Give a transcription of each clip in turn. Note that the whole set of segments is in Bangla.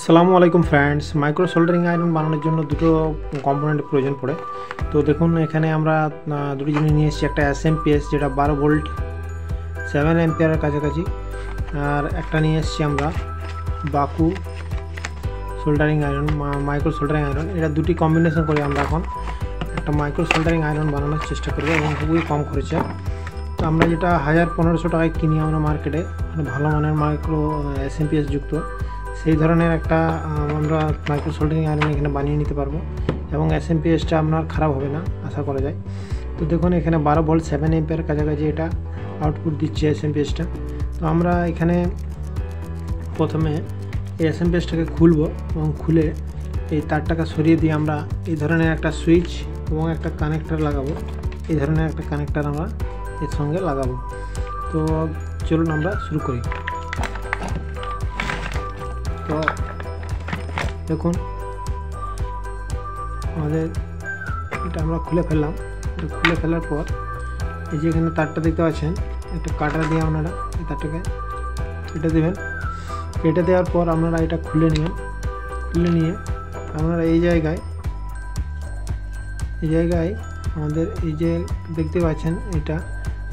আসসালামু আলাইকুম ফ্রেন্ডস, মাইক্রো সোল্ডারিং আয়রন বানানোর জন্য দুটো কম্পোনেন্টের প্রয়োজন পড়ে। তো দেখুন এখানে আমরা দুটো জিনিস নিয়ে এসেছি। একটা এসএমপিএস যেটা 12 ভোল্ট 7 অ্যাম্পিয়ারের কাছাকাছি, আর একটা নিয়ে এসেছি আমরা Baku soldering iron, micro soldering iron. এটা দুটি কম্বিনেশন করে আমরা এখন একটা মাইক্রো সোল্ডারিং আয়রন বানানোর চেষ্টা করব এবং খুবই কম খরচে। তো আমরা যেটা 1000-1500 টাকায় কিনি আমরা মার্কেটে, ভালো মানের মাইক্রো এসএমপিএস যুক্ত, সেই ধরনের একটা আমরা মাইক্রো সোল্ডারিং আয়রন এখানে বানিয়ে নিতে পারবো এবং এসএমপিএসটা আপনার খারাপ হবে না আশা করা যায়। তো দেখুন এখানে 12 ভোল্ট 7 অ্যাম্পিয়ার কাছাকাছি এটা আউটপুট দিচ্ছে এসএমপিএসটা। তো আমরা এখানে প্রথমে এই এসএমপিএসটাকে খুলবো এবং খুলে এই তারটাকে সরিয়ে দিয়ে আমরা এই ধরনের একটা সুইচ এবং একটা কানেক্টর লাগাবো। এই ধরনের একটা কানেক্টর আমরা এর সঙ্গে লাগাবো। তো চলুন আমরা শুরু করি। তো দেখুন আমাদের এটা আমরা খুলে ফেললাম। খুলে ফেলার পর এই যে এখানে তারটা দেখতে পাচ্ছেন, একটা কাটা দিয়ে আপনারা এই তারটাকে কেটে দেবেন। কেটে দেওয়ার পর আপনারা এটা খুলে নেবেন। খুলে নিয়ে আপনারা এই জায়গায় আমাদের এই যে দেখতে পাচ্ছেন এটা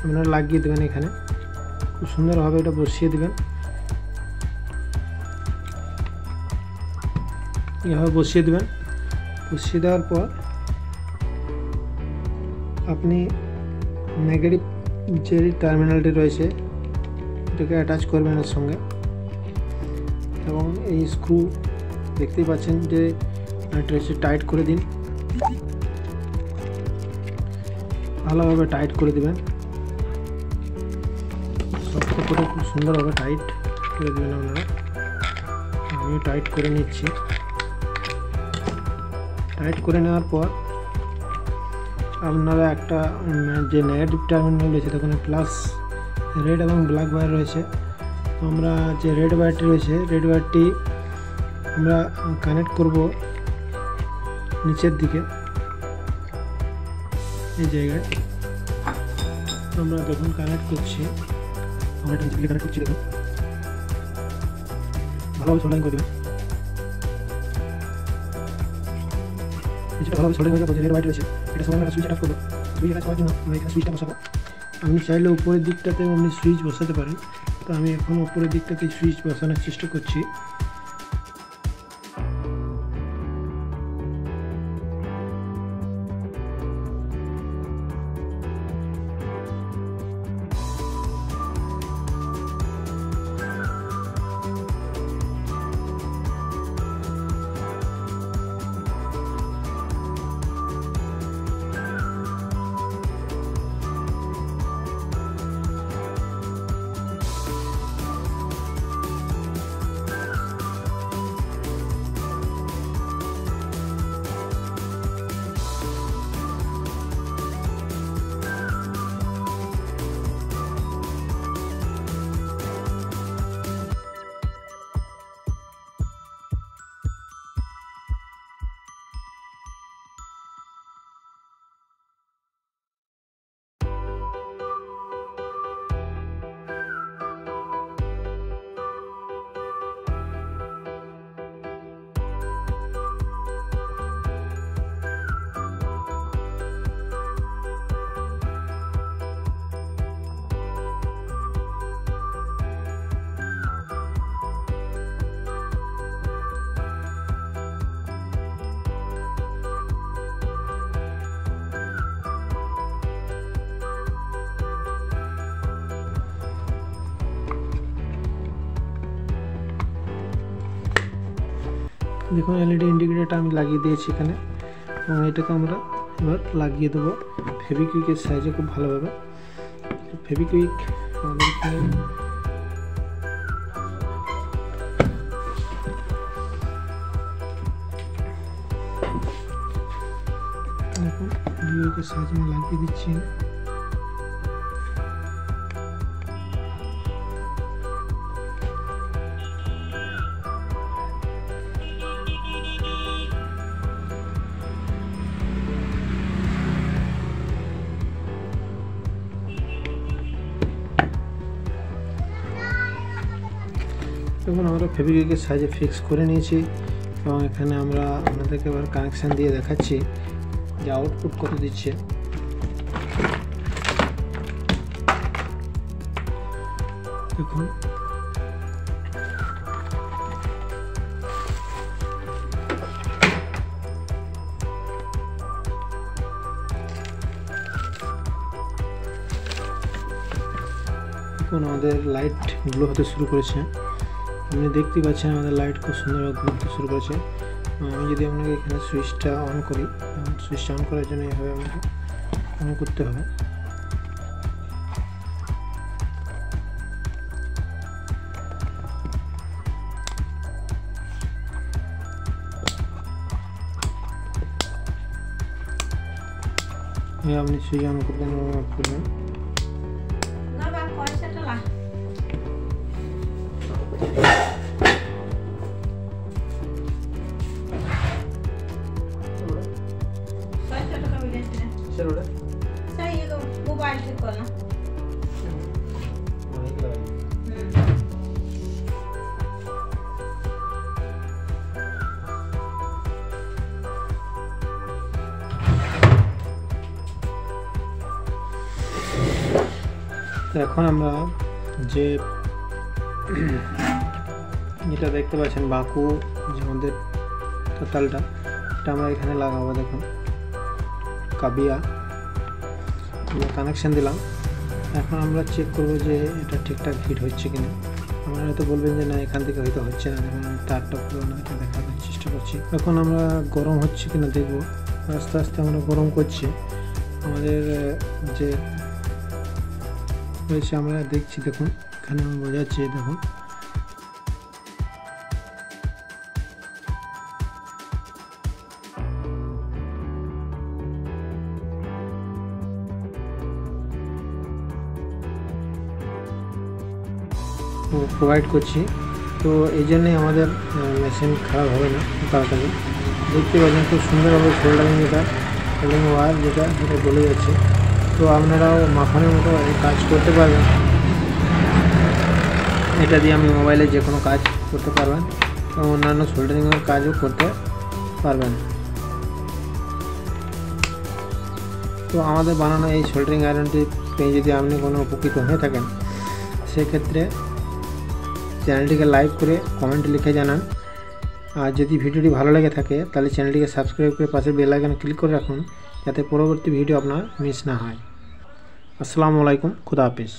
আপনারা লাগিয়ে দেবেন। এখানে খুব সুন্দরভাবে এটা বসিয়ে দেবেন। এভাবে বসিয়ে দেবেন। বসিয়ে দেওয়ার পর আপনি নেগেটিভ যে টার্মিনালটি রয়েছে এটাকে অ্যাটাচ করবেন এর সঙ্গে এবং এই স্ক্রু দেখতেই পাচ্ছেন যে এটা টাইট করে দিন, ভালোভাবে টাইট করে দেবেন। শক্ত করে খুব সুন্দরভাবে টাইট করে দেবেন আপনারা। আমি টাইট করে নিচ্ছি। টাইট করে নেওয়ার পর আপনারা একটা যে নেগেটিভ টার্মিনাল রয়েছে তখন প্লাস রেড এবং ব্ল্যাক ওয়্যার রয়েছে। তো আমরা যে রেড ওয়্যারটি রয়েছে, রেড ওয়্যারটি আমরা কানেক্ট করব নিচের দিকে এই জায়গায়। আমরা যখন কানেক্ট করছি, আমরা এটা নিচে কানেক্ট করছি, দেখুন ভালোভাবে সোল্ডারিং করে দেবেন। যেটা ভালোভাবে সোল্ডারিং হয়ে যাবে, যে রেড ওয়্যার রয়েছে এটা সঙ্গে আমরা সুইচ অ্যাটাচ করবো। সুইচ অ্যাটাচ করার জন্য আমরা এখানে সুইচটা বসাবো। আপনি চাইলে উপরের দিকটাতে আপনি সুইচ বসাতে পারেন। তো আমি এখন উপরের দিকটাতে সুইচ বসানোর চেষ্টা করছি। দেখুন এলইডি ইন্ডিকেটরটা আমি লাগিয়ে দিয়েছি এখানে এবং এটাকে আমরা এবার লাগিয়ে দেবো ফেভিকুইকের সাইজে খুব ভালোভাবে। ফেভিকুইক আমাদের এখানে দেখুন ফেভিকুইকের সাইজে আমি লাগিয়ে দিচ্ছি। এবং দেখুন আমরা ফেভিকুইকের সাইজে ফিক্স করে নিয়েছি এবং এখানে আমরা আপনাদেরকে এবার কানেকশান দিয়ে দেখাচ্ছি যে আউটপুট কত দিচ্ছে। দেখুন আমাদের লাইট গ্লো হতে শুরু করেছে, আপনি দেখতে পাচ্ছেন আমাদের লাইট খুব সুন্দরভাবে গ্লো হতে শুরু করেছে। আমি যদি আপনাকে এখানে সুইচটা অন করি, সুইচটা অন করার জন্য এইভাবে আমাকে অন করতে হবে। আপনি সুইচ অন করবেন করবেন তো এখন আমরা যে যেটা দেখতে পাচ্ছেন বাকু যে আমাদের তালটা, এটা আমরা এখানে লাগাবো। দেখুন কাবিয়া আমরা কানেকশান দিলাম। এখন আমরা চেক করবো যে এটা ঠিকঠাক ফিট হচ্ছে কিনা। আপনারা হয়তো বলবেন যে না এখান থেকে হয়তো হচ্ছে না, দেখুন আমি তারটা পুরো ওনাকে দেখানোর চেষ্টা করছি। এখন আমরা গরম হচ্ছে কিনা দেখবো, আস্তে আস্তে আমরা গরম করছি আমাদের যে রয়েছে, আমরা দেখছি। দেখুন এখানে আমি বোঝাচ্ছি, দেখুন প্রোভাইড করছি। তো এই জন্যই আমাদের মেশিন খারাপ হবে না তাড়াতাড়ি। দেখতে পাচ্ছেন খুব সুন্দরভাবে সোল্ডারিং ওয়ার যেটা বলে যাচ্ছে। তো আপনারাও মাখনের মতো কাজ করতে পারবেন, এটা দিয়ে আপনি মোবাইলে যে কোনো কাজ করতে পারবেন এবং অন্যান্য সোল্ডারিংয়ের কাজও করতে পারবেন। তো আমাদের বানানো এই সোল্ডারিং আয়রনটি পেয়ে যদি আপনি কোনো উপকৃত হয়ে থাকেন, সেক্ষেত্রে চ্যানেলটিকে লাইক করে কমেন্ট লিখে জানান। আর যদি ভিডিওটি ভালো লেগে থাকে তাহলে চ্যানেলটিকে সাবস্ক্রাইব করে পাশে বেল আইকনে ক্লিক করে রাখুন, যাতে পরবর্তী ভিডিও আপনার মিস না হয়। আসসালামু আলাইকুম, খুদা হাফেজ।